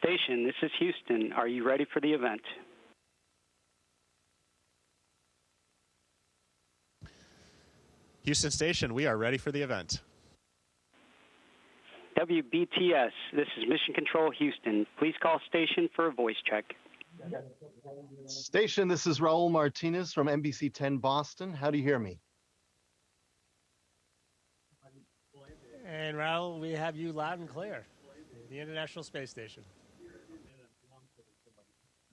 Station, this is Houston. Are you ready for the event? Houston Station, we are ready for the event. WBTS, this is Mission Control Houston. Please call station for a voice check. Station, this is Raul Martinez from NBC 10 Boston. How do you hear me? And Raul, we have you loud and clear. The International Space Station.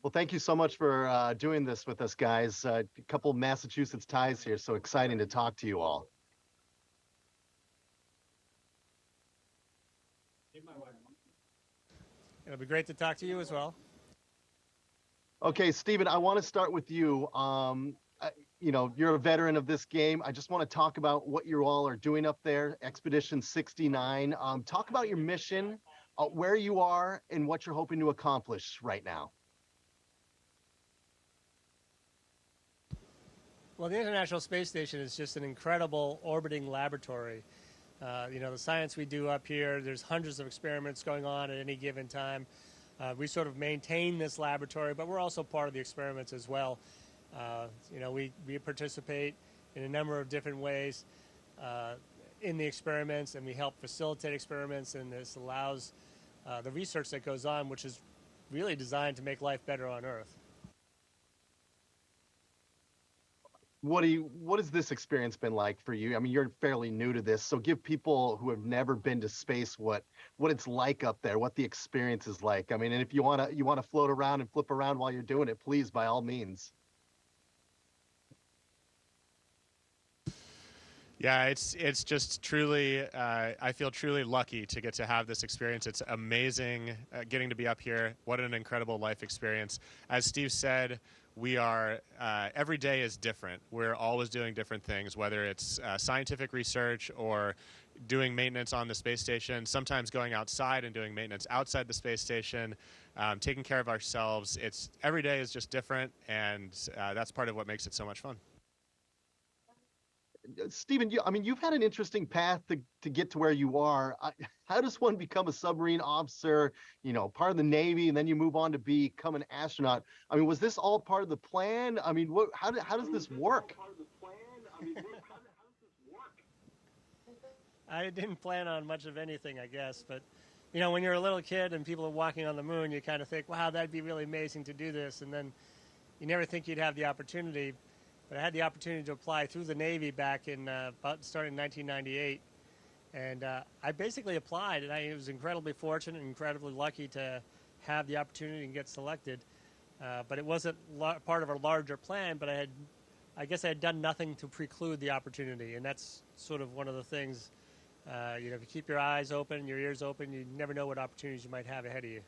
Well, thank you so much for doing this with us, guys. A couple of Massachusetts ties here, so exciting to talk to you all. It'll be great to talk to you as well. Okay, Stephen, I want to start with you. You know, you're a veteran of this game. I just want to talk about what you all are doing up there, Expedition 69. Talk about your mission, where you are, and what you're hoping to accomplish right now. Well, the International Space Station is just an incredible orbiting laboratory. You know, the science we do up here, there's hundreds of experiments going on at any given time. We sort of maintain this laboratory, but we're also part of the experiments as well. You know, we participate in a number of different ways in the experiments, and we help facilitate experiments, and this allows the research that goes on, which is really designed to make life better on Earth. What has this experience been like for you? I mean, you're fairly new to this, so give people who have never been to space what it's like up there, what the experience is like. I mean, and if you wanna float around and flip around while you're doing it, please, by all means. Yeah, it's just truly, I feel truly lucky to get to have this experience. It's amazing getting to be up here. What an incredible life experience. As Steve said, we are, every day is different. We're always doing different things, whether it's scientific research or doing maintenance on the space station, sometimes going outside and doing maintenance outside the space station, taking care of ourselves. Every day is just different, and that's part of what makes it so much fun. Stephen, I mean, you've had an interesting path to get to where you are. How does one become a submarine officer, you know, part of the Navy, and then you move on to become an astronaut? I mean, was this all part of the plan? I mean, how does this work? I didn't plan on much of anything, I guess, but you know, when you're a little kid and people are walking on the moon, you kind of think, wow, that'd be really amazing to do this, and then you never think you'd have the opportunity. But I had the opportunity to apply through the Navy back in starting in 1998, and I basically applied, and I was incredibly fortunate and incredibly lucky to have the opportunity and get selected. But it wasn't part of a larger plan, but I guess I had done nothing to preclude the opportunity, and that's sort of one of the things. You know, if you keep your eyes open, your ears open, you never know what opportunities you might have ahead of you.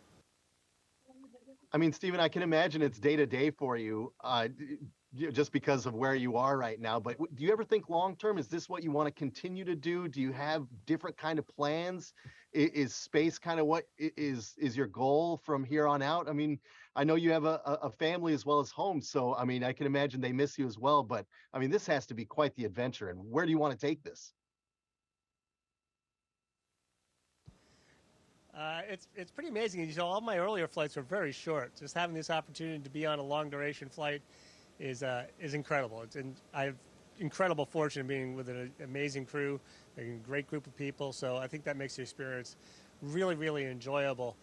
I mean, Stephen, I can imagine it's day to day for you. Just because of where you are right now, but do you ever think long term, is this what you want to continue to do? Do you have different kind of plans? Is space kind of what is your goal from here on out? I mean, I know you have a family as well as home, so I mean, I can imagine they miss you as well, but I mean, this has to be quite the adventure. And where do you want to take this? It's pretty amazing. You know, all my earlier flights were very short. Just having this opportunity to be on a long duration flight is incredible. I have incredible fortune being with an amazing crew, a great group of people. So I think that makes the experience really, really enjoyable.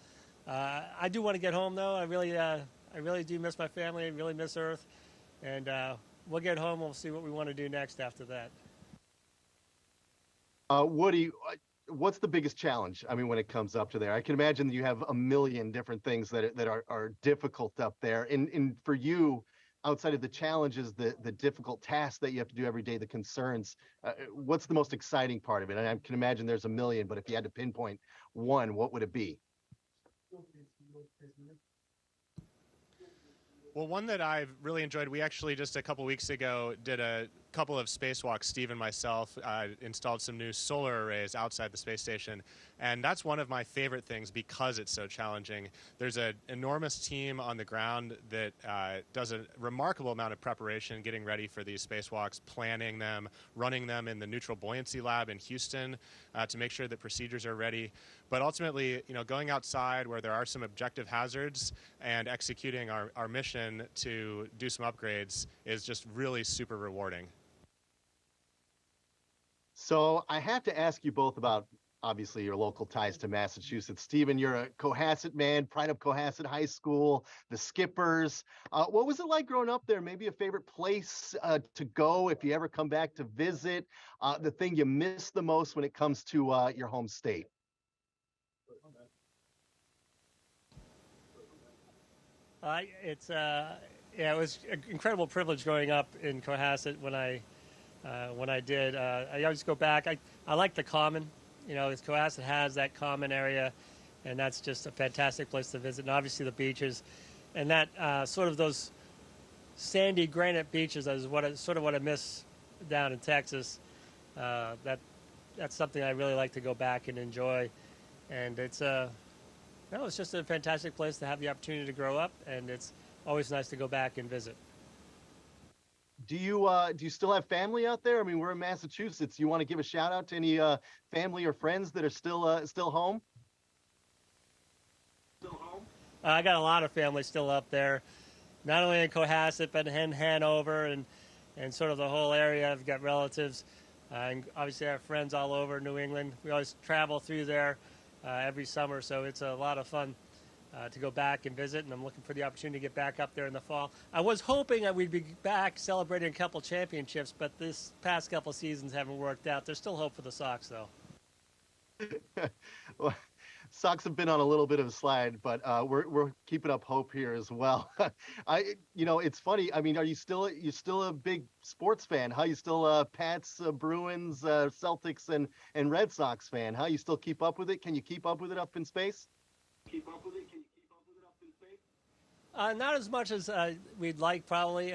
I do want to get home though. I really do miss my family. I really miss Earth, and we'll get home. We'll see what we want to do next after that. Woody, what's the biggest challenge? I mean, when it comes up to there, I can imagine that you have a million different things that are difficult up there. And for you, outside of the challenges, the difficult tasks that you have to do every day, the concerns, what's the most exciting part of it? And I can imagine there's a million, but if you had to pinpoint one, what would it be? Well, one that I've really enjoyed, we actually just a couple weeks ago did a couple of spacewalks, Steve and myself installed some new solar arrays outside the space station. And that's one of my favorite things because it's so challenging. There's an enormous team on the ground that does a remarkable amount of preparation getting ready for these spacewalks, planning them, running them in the neutral buoyancy lab in Houston to make sure that procedures are ready. But ultimately, going outside where there are some objective hazards and executing our mission to do some upgrades is just really super rewarding. So I have to ask you both about, obviously, your local ties to Massachusetts. Stephen, you're a Cohasset man, pride of Cohasset High School, the Skippers. What was it like growing up there? Maybe a favorite place to go if you ever come back to visit, the thing you miss the most when it comes to your home state? It was an incredible privilege growing up in Cohasset when I did. I always go back. I like the Common. Cohasset has that Common area, and that's just a fantastic place to visit. And obviously the beaches, and that sort of those sandy granite beaches is what I miss down in Texas. That's something I really like to go back and enjoy, and it's just a fantastic place to have the opportunity to grow up, and it's always nice to go back and visit. Do you still have family out there? I mean, we're in Massachusetts. You want to give a shout out to any family or friends that are still home? I got a lot of family still up there, not only in Cohasset but in Hanover and sort of the whole area. I've got relatives, and obviously I have friends all over New England. We always travel through there every summer, so it's a lot of fun to go back and visit, and I'm looking for the opportunity to get back up there in the fall. I was hoping that we'd be back celebrating a couple championships, but this past couple seasons haven't worked out. There's still hope for the Sox, though. Well, Sox have been on a little bit of a slide, but we're keeping up hope here as well. It's funny. I mean, you're still a big sports fan? How you still Pats, Bruins, Celtics, and Red Sox fan? How you still keep up with it? Can you keep up with it up in space? Not as much as we'd like, probably.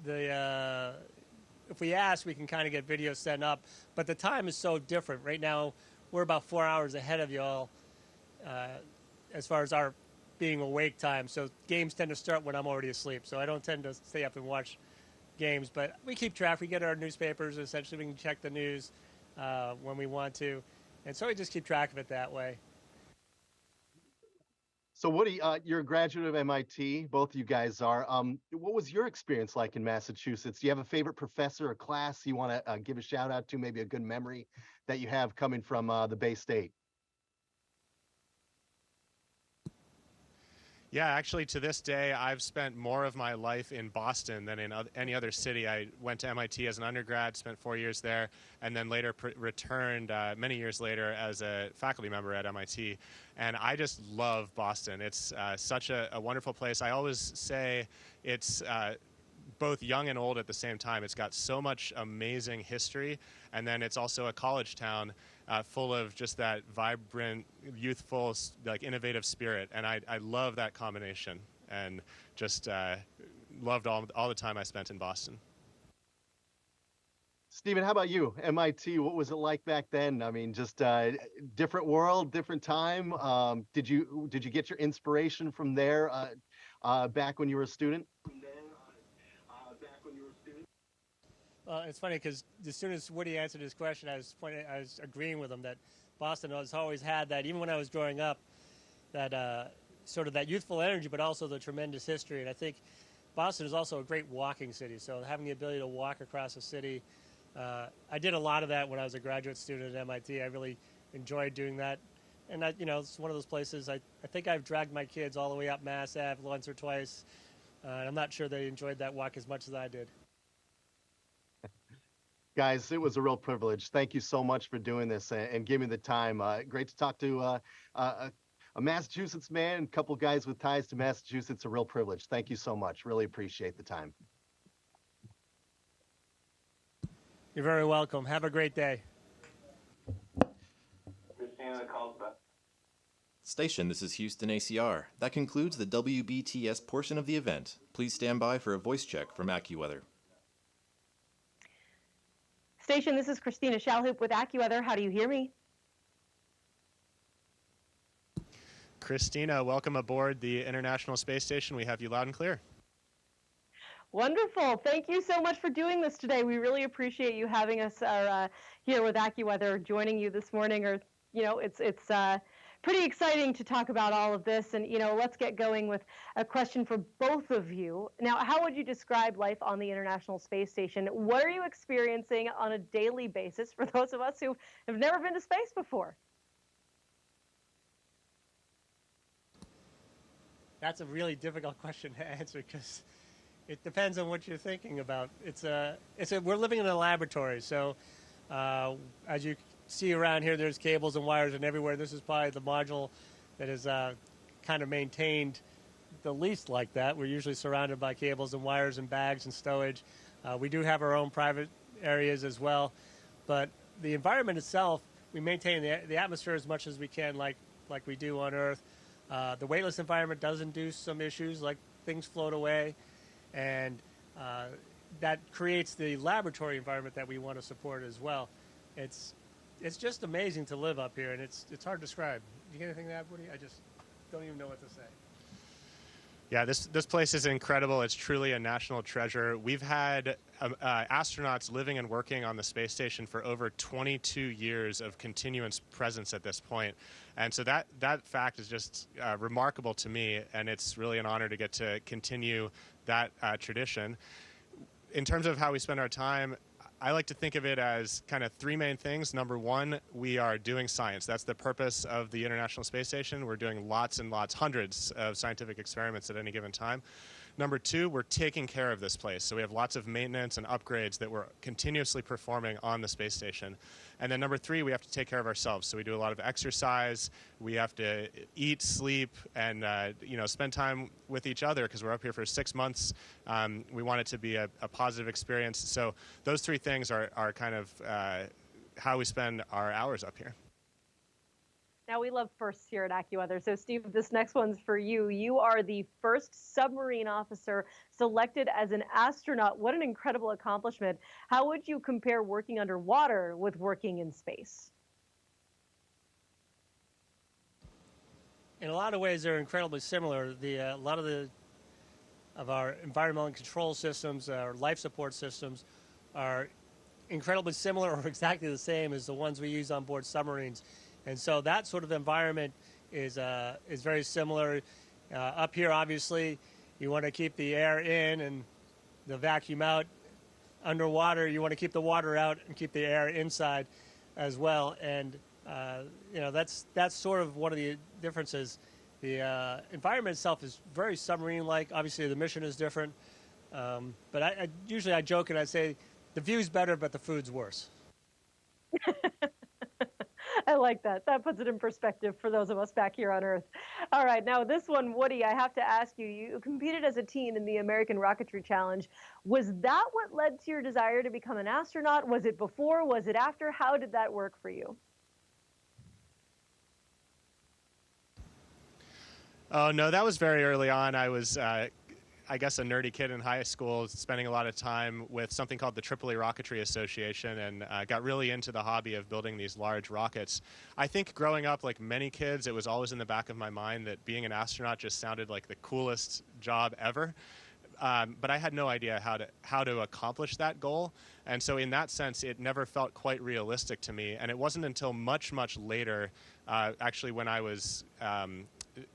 If we ask, we can kind of get videos sent up, but the time is so different. Right now, we're about 4 hours ahead of y'all as far as our being awake time. So games tend to start when I'm already asleep. So I don't tend to stay up and watch games, but we keep track. We get our newspapers. Essentially, we can check the news when we want to, and so we just keep track of it that way. So Woody, you're a graduate of MIT. Both of you guys are. What was your experience like in Massachusetts? Do you have a favorite professor or class you want to give a shout out to? Maybe a good memory that you have coming from the Bay State? Yeah, actually, to this day, I've spent more of my life in Boston than in any other city. I went to MIT as an undergrad, spent 4 years there, and then later returned many years later as a faculty member at MIT. And I just love Boston. It's such a wonderful place. I always say it's both young and old at the same time. It's got so much amazing history, and then it's also a college town full of just that vibrant, youthful, innovative spirit. And I love that combination, and just loved all the time I spent in Boston. Stephen, how about you? MIT, what was it like back then? I mean, just different world, different time. Did you get your inspiration from there back when you were a student? It's funny because as soon as Woody answered his question, I was agreeing with him that Boston has always had that, even when I was growing up, that sort of that youthful energy, but also the tremendous history. And I think Boston is also a great walking city. So having the ability to walk across a city, I did a lot of that when I was a graduate student at MIT. I really enjoyed doing that. And it's one of those places. I think I've dragged my kids all the way up Mass Ave once or twice. I'm not sure they enjoyed that walk as much as I did. Guys, it was a real privilege. Thank you so much for doing this and giving me the time. Great to talk to a Massachusetts man, a couple guys with ties to Massachusetts. A real privilege. Thank you so much. Really appreciate the time. You're very welcome. Have a great day. Station, this is Houston ACR. That concludes the WBTS portion of the event. Please stand by for a voice check from AccuWeather. Station, this is Christina Shalhoop with AccuWeather. How do you hear me? Christina, welcome aboard the International Space Station. We have you loud and clear. Wonderful. Thank you so much for doing this today. We really appreciate you having us here with AccuWeather, joining you this morning. It's pretty exciting to talk about all of this. And, let's get going with a question for both of you. Now, how would you describe life on the International Space Station? What are you experiencing on a daily basis for those of us who have never been to space before? That's a really difficult question to answer because it depends on what you're thinking about. We're living in a laboratory, so as you see around here, there's cables and wires and everywhere. This is probably the module that is kind of maintained the least like that. We're usually surrounded by cables and wires and bags and stowage. We do have our own private areas as well, but the environment itself, we maintain the atmosphere as much as we can, like we do on Earth. The weightless environment does induce some issues, like things float away, and that creates the laboratory environment that we want to support as well. It's just amazing to live up here, and it's hard to describe. Do you get anything to add, Woody? I just don't even know what to say. Yeah, this place is incredible. It's truly a national treasure. We've had astronauts living and working on the space station for over 22 years of continuous presence at this point. And so that fact is just remarkable to me, and it's really an honor to get to continue that tradition. In terms of how we spend our time, I like to think of it as kind of three main things. Number one, we are doing science. That's the purpose of the International Space Station. We're doing lots and lots, hundreds of scientific experiments at any given time. Number two, we're taking care of this place. So we have lots of maintenance and upgrades that we're continuously performing on the space station. And then number three, we have to take care of ourselves. So we do a lot of exercise. We have to eat, sleep, and spend time with each other because we're up here for 6 months. We want it to be a positive experience. So those three things are kind of how we spend our hours up here. Now, we love firsts here at AccuWeather. So, Steve, this next one's for you. You are the first submarine officer selected as an astronaut. What an incredible accomplishment. How would you compare working underwater with working in space? In a lot of ways, they're incredibly similar. A lot of our environmental and control systems, our life support systems, are incredibly similar or exactly the same as the ones we use on board submarines. And so that sort of environment is very similar. Up here, obviously, you want to keep the air in and the vacuum out. Underwater, you want to keep the water out and keep the air inside as well. And that's sort of one of the differences. The environment itself is very submarine-like. Obviously, the mission is different. But I usually joke and I say the view's better, but the food's worse. I like that. That puts it in perspective for those of us back here on Earth. All right, now this one, Woody, I have to ask you, you competed as a teen in the American Rocketry Challenge. Was that what led to your desire to become an astronaut? Was it before? Was it after? How did that work for you? Oh, no, that was very early on. I was I guess, a nerdy kid in high school, spending a lot of time with something called the Tripoli Rocketry Association, and got really into the hobby of building these large rockets. I think growing up, like many kids, it was always in the back of my mind that being an astronaut just sounded like the coolest job ever. But I had no idea how to accomplish that goal. And so in that sense, it never felt quite realistic to me. And it wasn't until much, much later, actually when I was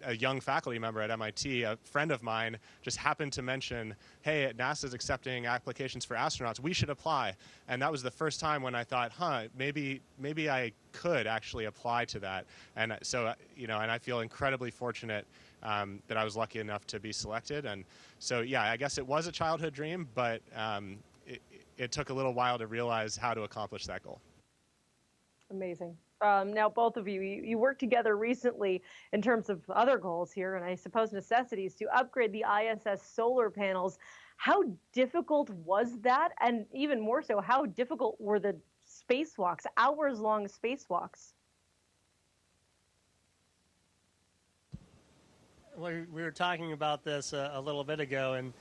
a young faculty member at MIT, a friend of mine just happened to mention, hey, NASA's accepting applications for astronauts. We should apply. And that was the first time when I thought, maybe I could actually apply to that. And so, and I feel incredibly fortunate that I was lucky enough to be selected. And so, yeah, I guess it was a childhood dream, but it took a little while to realize how to accomplish that goal. Amazing. Now, both of you worked together recently in terms of other goals here, and I suppose necessities, to upgrade the ISS solar panels. How difficult was that? And even more so, how difficult were the spacewalks, hours-long spacewalks? We were talking about this a little bit ago, and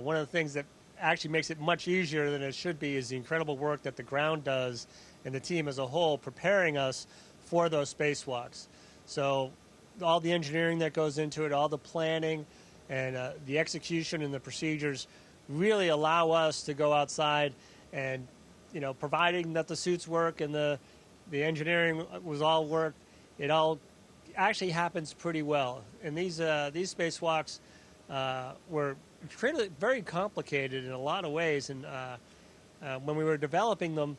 one of the things that actually makes it much easier than it should be is the incredible work that the ground does and the team as a whole preparing us for those spacewalks. So all the engineering that goes into it, all the planning and the execution and the procedures really allow us to go outside and, providing that the suits work and the engineering was all worked, it all actually happens pretty well. And these spacewalks were very complicated in a lot of ways. And when we were developing them,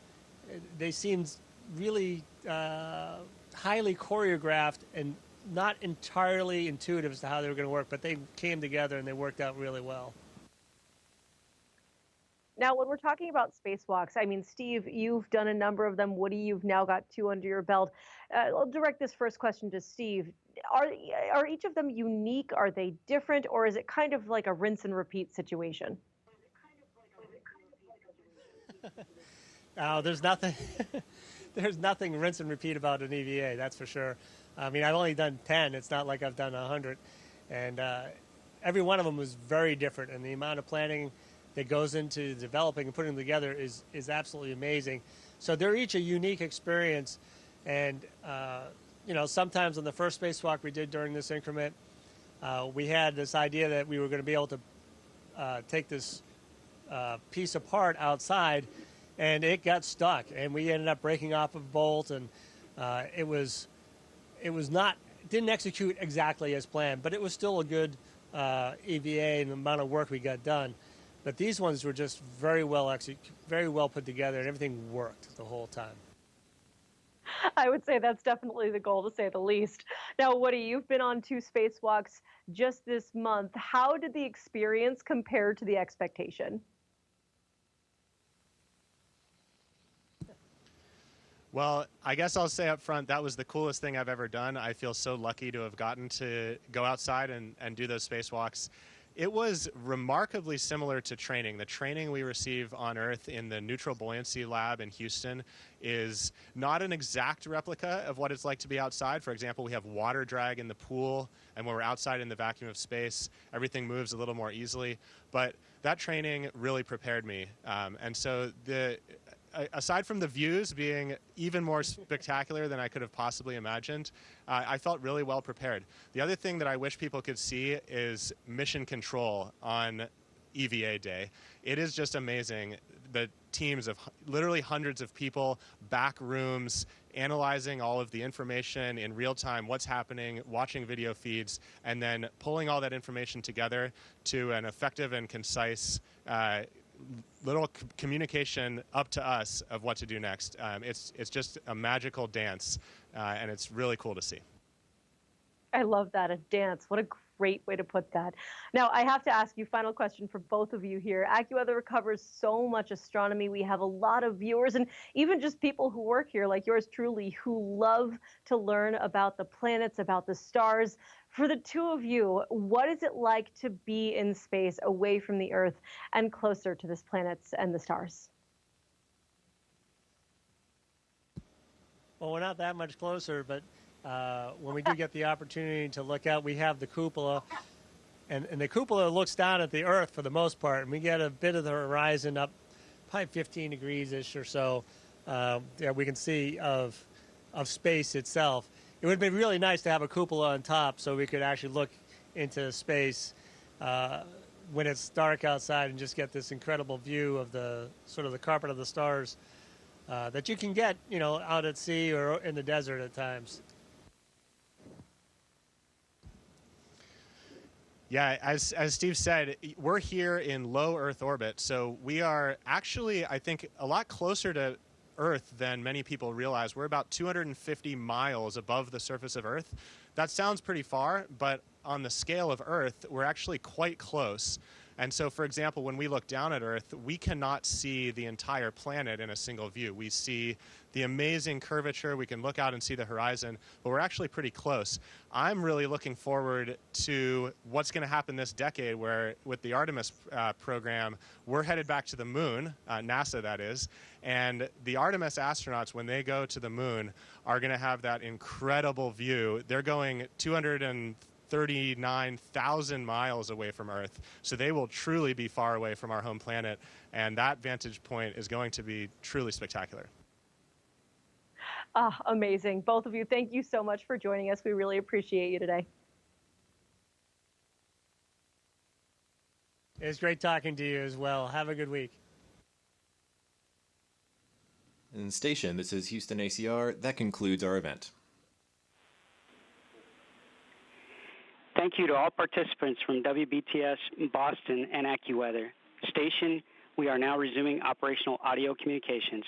they seemed really highly choreographed and not entirely intuitive as to how they were going to work, but they came together and they worked out really well. Now, when we're talking about spacewalks, I mean, Steve, you've done a number of them. Woody, you've now got 2 under your belt. I'll direct this first question to Steve. Are each of them unique? Are they different? Or is it kind of like a rinse and repeat situation? There's nothing there's nothing rinse and repeat about an EVA, that's for sure. I mean, I've only done 10. It's not like I've done 100. And every one of them was very different. And the amount of planning that goes into developing and putting them together is absolutely amazing. So they're each a unique experience. And, sometimes on the first spacewalk we did during this increment, we had this idea that we were going to be able to take this piece apart outside, and it got stuck. And we ended up breaking off a bolt, and didn't execute exactly as planned, but it was still a good EVA and the amount of work we got done. But these ones were just very well put together, and everything worked the whole time. I would say that's definitely the goal, to say the least. Now, Woody, you've been on 2 spacewalks just this month. How did the experience compare to the expectation? Well, I guess I'll say up front, that was the coolest thing I've ever done. I feel so lucky to have gotten to go outside and do those spacewalks. It was remarkably similar to training. The training we receive on Earth in the Neutral Buoyancy Lab in Houston is not an exact replica of what it's like to be outside. For example, we have water drag in the pool, and when we're outside in the vacuum of space, everything moves a little more easily. But that training really prepared me. And so aside from the views being even more spectacular than I could have possibly imagined, I felt really well prepared. The other thing that I wish people could see is mission control on EVA day. It is just amazing. The teams of literally hundreds of people, back rooms, analyzing all of the information in real time, what's happening, watching video feeds, and then pulling all that information together to an effective and concise little communication up to us of what to do next. It's just a magical dance, and it's really cool to see. I love that, a dance. What a great way to put that. Now, I have to ask you, final question for both of you here. AccuWeather covers so much astronomy. We have a lot of viewers and even just people who work here, like yours truly, who love to learn about the planets, about the stars. For the 2 of you, what is it like to be in space, away from the Earth, and closer to the planets and the stars? Well, we're not that much closer, but when we do get the opportunity to look out, we have the cupola, and the cupola looks down at the Earth for the most part, and we get a bit of the horizon up, probably 15 degrees-ish or so. We can see of space itself. It would be really nice to have a cupola on top so we could actually look into space when it's dark outside and just get this incredible view of the sort of the carpet of the stars that you can get, out at sea or in the desert at times. Yeah, as Steve said, we're here in low Earth orbit, so we are actually, I think, a lot closer to Earth than many people realize. We're about 250 miles above the surface of Earth. That sounds pretty far, but on the scale of Earth, we're actually quite close. And so, for example, when we look down at Earth, we cannot see the entire planet in a single view. We see the amazing curvature. We can look out and see the horizon, but we're actually pretty close. I'm really looking forward to what's going to happen this decade, where with the Artemis program, we're headed back to the moon, NASA that is, and the Artemis astronauts, when they go to the moon, are going to have that incredible view. They're going 230 39,000 miles away from Earth. So they will truly be far away from our home planet. And that vantage point is going to be truly spectacular. Ah, amazing. Both of you, thank you so much for joining us. We really appreciate you today. It was great talking to you as well. Have a good week. And station, this is Houston ACR. That concludes our event. Thank you to all participants from WBTS Boston and AccuWeather. Station, we are now resuming operational audio communications.